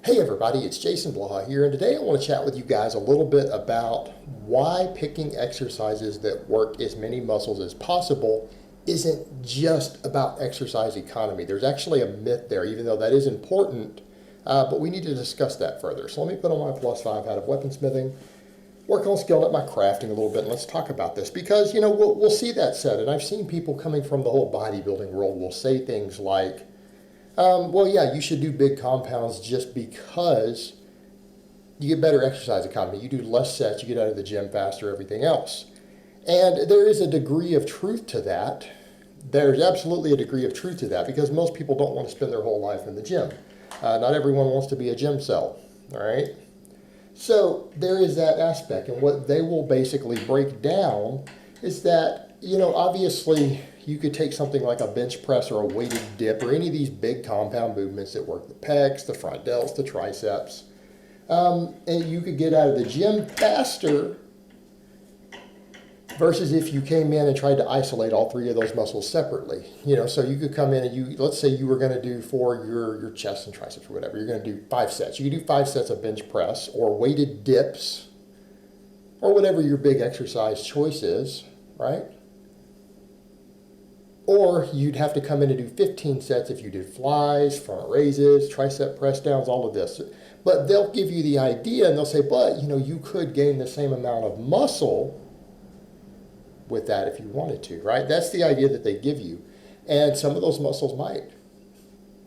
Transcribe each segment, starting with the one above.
Hey everybody, it's Jason Blaha here, and today I want to chat with you guys a little bit about why picking exercises that work as many muscles as possible isn't just about exercise economy. There's actually a myth there, even though that is important, but we need to discuss that further. So let me put on my +5 hat of weaponsmithing, work on skill at my crafting a little bit, and let's talk about this. Because, we'll see that said, and I've seen people coming from the whole bodybuilding world will say things like, well, yeah, you should do big compounds just because you get better exercise economy. You do less sets, you get out of the gym faster, everything else. And there is a degree of truth to that. There's absolutely a degree of truth to that because most people don't want to spend their whole life in the gym. Not everyone wants to be a gym cell, all right? So there is that aspect. And what they will basically break down is that, obviously, you could take something like a bench press or a weighted dip or any of these big compound movements that work the pecs, the front delts, the triceps, and you could get out of the gym faster versus if you came in and tried to isolate all three of those muscles separately. So you could come in and let's say you were going to do for your chest and triceps or whatever, you're going to do 5 sets. You could do 5 sets of bench press or weighted dips or whatever your big exercise choice is, right? Or you'd have to come in and do 15 sets if you did flies, front raises, tricep press downs, all of this. But they'll give you the idea and they'll say, but you could gain the same amount of muscle with that if you wanted to, right? That's the idea that they give you. And some of those muscles might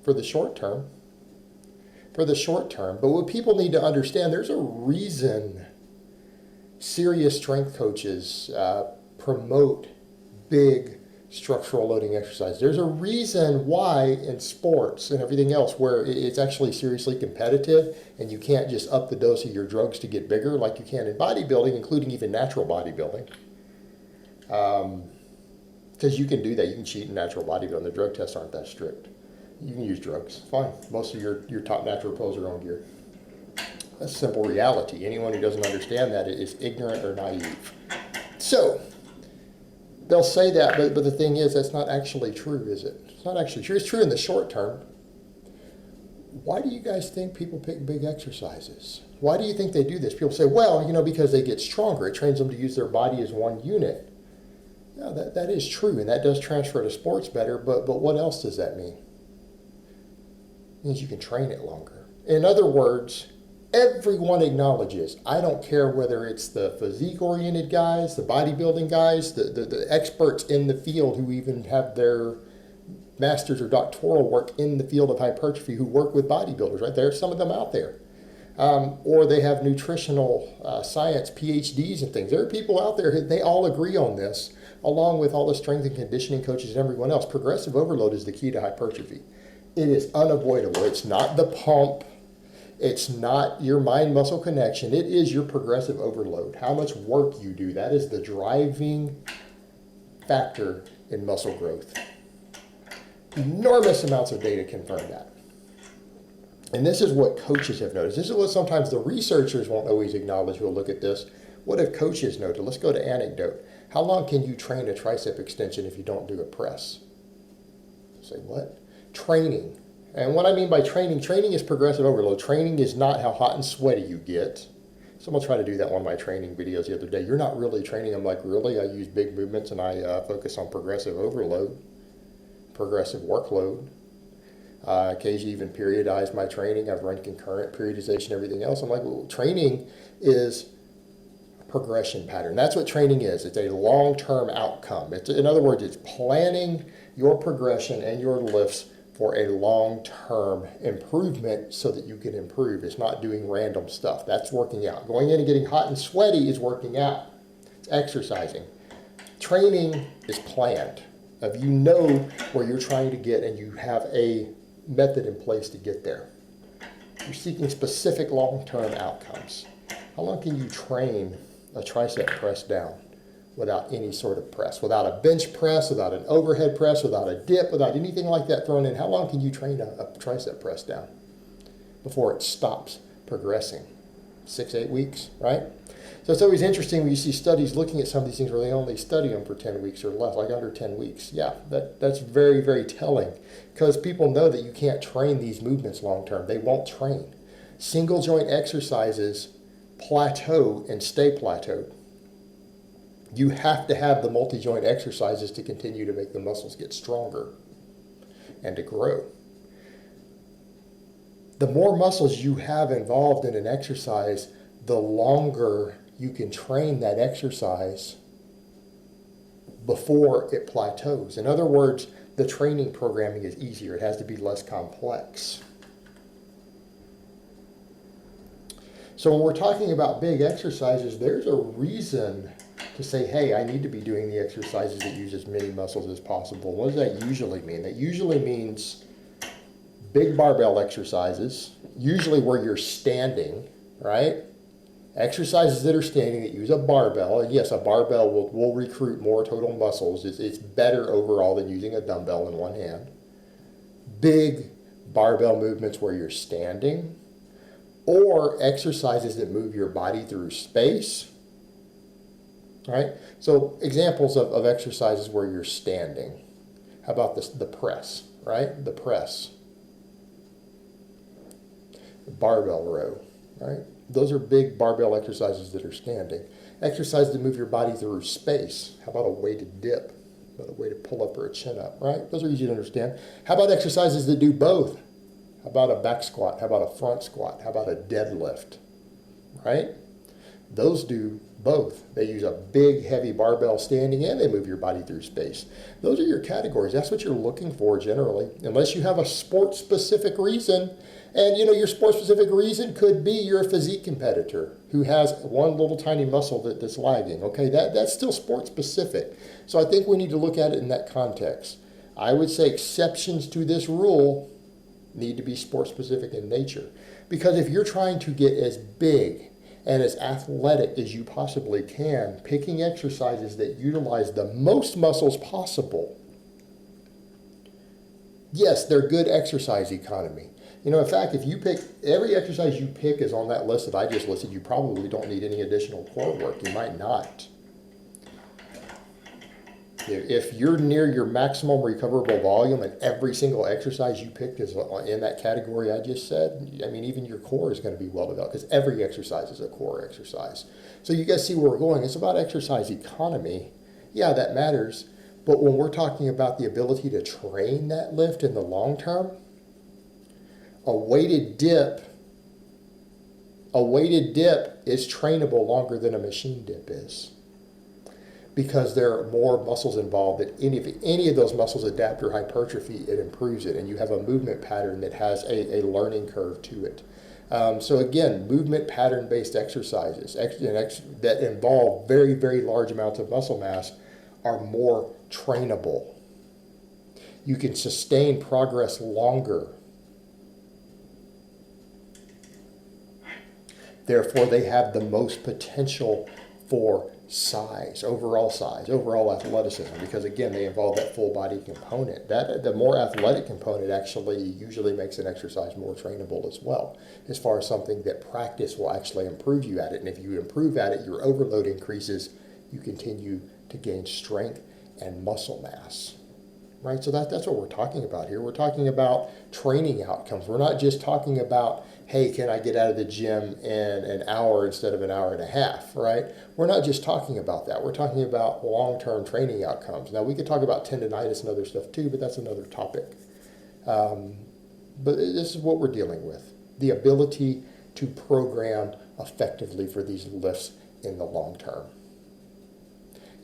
for the short term. But what people need to understand, there's a reason serious strength coaches promote big structural loading exercise. There's a reason why in sports and everything else where it's actually seriously competitive and you can't just up the dose of your drugs to get bigger like you can in bodybuilding, including even natural bodybuilding. Because you can do that. You can cheat in natural bodybuilding. The drug tests aren't that strict. You can use drugs. Fine. Most of your top natural pros are on gear. That's simple reality. Anyone who doesn't understand that is ignorant or naive. So, they'll say that, but the thing is, that's not actually true, is it? It's not actually true. It's true in the short term. Why do you guys think people pick big exercises? Why do you think they do this? People say, well, because they get stronger. It trains them to use their body as one unit. No, that is true, and that does transfer to sports better, but what else does that mean? It means you can train it longer. In other words, everyone acknowledges, I don't care whether it's the physique-oriented guys, the bodybuilding guys, the experts in the field who even have their master's or doctoral work in the field of hypertrophy who work with bodybuilders, right? There are some of them out there. Or they have nutritional science PhDs and things. There are people out there, they all agree on this, along with all the strength and conditioning coaches and everyone else. Progressive overload is the key to hypertrophy. It is unavoidable. It's not the pump. It's not your mind-muscle connection. It is your progressive overload. How much work you do. That is the driving factor in muscle growth. Enormous amounts of data confirm that. And this is what coaches have noticed. This is what sometimes the researchers won't always acknowledge who will look at this. What have coaches noted? Let's go to anecdote. How long can you train a tricep extension if you don't do a press? Say what? Training. And what I mean by training is progressive overload. Training is not how hot and sweaty you get. Someone tried to do that on one of my training videos the other day. You're not really training. I'm like, really? I use big movements and I focus on progressive overload, progressive workload. Occasionally even periodize my training. I've run concurrent periodization, everything else. I'm like, well, training is a progression pattern. That's what training is. It's a long-term outcome. In other words, it's planning your progression and your lifts for a long-term improvement so that you can improve. It's not doing random stuff. That's working out. Going in and getting hot and sweaty is working out. It's exercising. Training is planned. If you know where you're trying to get and you have a method in place to get there. You're seeking specific long-term outcomes. How long can you train a tricep press down without any sort of press? Without a bench press, without an overhead press, without a dip, without anything like that thrown in? How long can you train a tricep press down before it stops progressing? 6-8 weeks, right? So it's always interesting when you see studies looking at some of these things where they only study them for 10 weeks or less, like under 10 weeks. Yeah, that's very, very telling because people know that you can't train these movements long term. They won't train. Single joint exercises plateau and stay plateaued. You have to have the multi-joint exercises to continue to make the muscles get stronger and to grow. The more muscles you have involved in an exercise, the longer you can train that exercise before it plateaus. In other words, the training programming is easier. It has to be less complex. So when we're talking about big exercises, there's a reason to say, hey, I need to be doing the exercises that use as many muscles as possible. What does that usually mean? That usually means big barbell exercises, usually where you're standing, right? Exercises that are standing that use a barbell, and yes, a barbell will recruit more total muscles. It's better overall than using a dumbbell in one hand. Big barbell movements where you're standing, or exercises that move your body through space, right? So examples of exercises where you're standing. How about the press, right? The press. The barbell row, right? Those are big barbell exercises that are standing. Exercises to move your body through space. How about a weighted dip? How about a way to pull up or a chin up, right? Those are easy to understand. How about exercises that do both? How about a back squat? How about a front squat? How about a deadlift, right? Those do both. They use a big, heavy barbell standing and they move your body through space. Those are your categories. That's what you're looking for generally, unless you have a sport-specific reason. And your sport-specific reason could be you're a physique competitor who has one little tiny muscle that's lagging. Okay, that's still sport-specific. So I think we need to look at it in that context. I would say exceptions to this rule need to be sport-specific in nature. Because if you're trying to get as big and as athletic as you possibly can, picking exercises that utilize the most muscles possible, yes, they're good exercise economy. In fact, if you pick, every exercise you pick is on that list that I just listed, you probably don't need any additional core work. You might not. If you're near your maximum recoverable volume and every single exercise you picked is in that category I just said, I mean, even your core is going to be well developed because every exercise is a core exercise. So you guys see where we're going. It's about exercise economy. Yeah, that matters. But when we're talking about the ability to train that lift in the long term, a weighted dip is trainable longer than a machine dip is, because there are more muscles involved. That any of those muscles adapt or hypertrophy, it improves it, and you have a movement pattern that has a learning curve to it. So again, movement pattern-based exercises that involve very, very large amounts of muscle mass are more trainable. You can sustain progress longer. Therefore, they have the most potential for overall athleticism, because again, they involve that full body component. The more athletic component actually usually makes an exercise more trainable as well, as far as something that practice will actually improve you at it. And if you improve at it, your overload increases, you continue to gain strength and muscle mass. Right? So that's what we're talking about here. We're talking about training outcomes. We're not just talking about, hey, can I get out of the gym in an hour instead of an hour and a half, right? We're not just talking about that. We're talking about long-term training outcomes. Now, we could talk about tendonitis and other stuff too, but that's another topic. But this is what we're dealing with, the ability to program effectively for these lifts in the long term.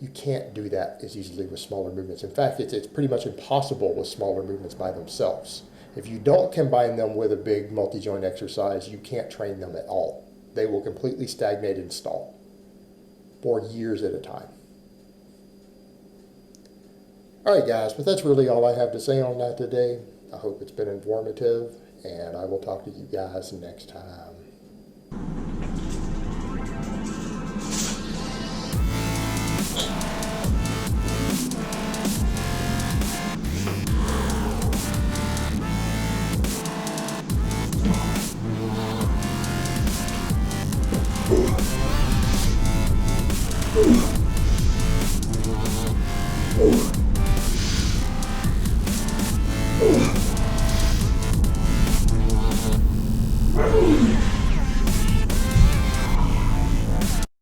You can't do that as easily with smaller movements. In fact, it's pretty much impossible with smaller movements by themselves. If you don't combine them with a big multi-joint exercise, you can't train them at all. They will completely stagnate and stall for years at a time. All right, guys, but that's really all I have to say on that today. I hope it's been informative, and I will talk to you guys next time.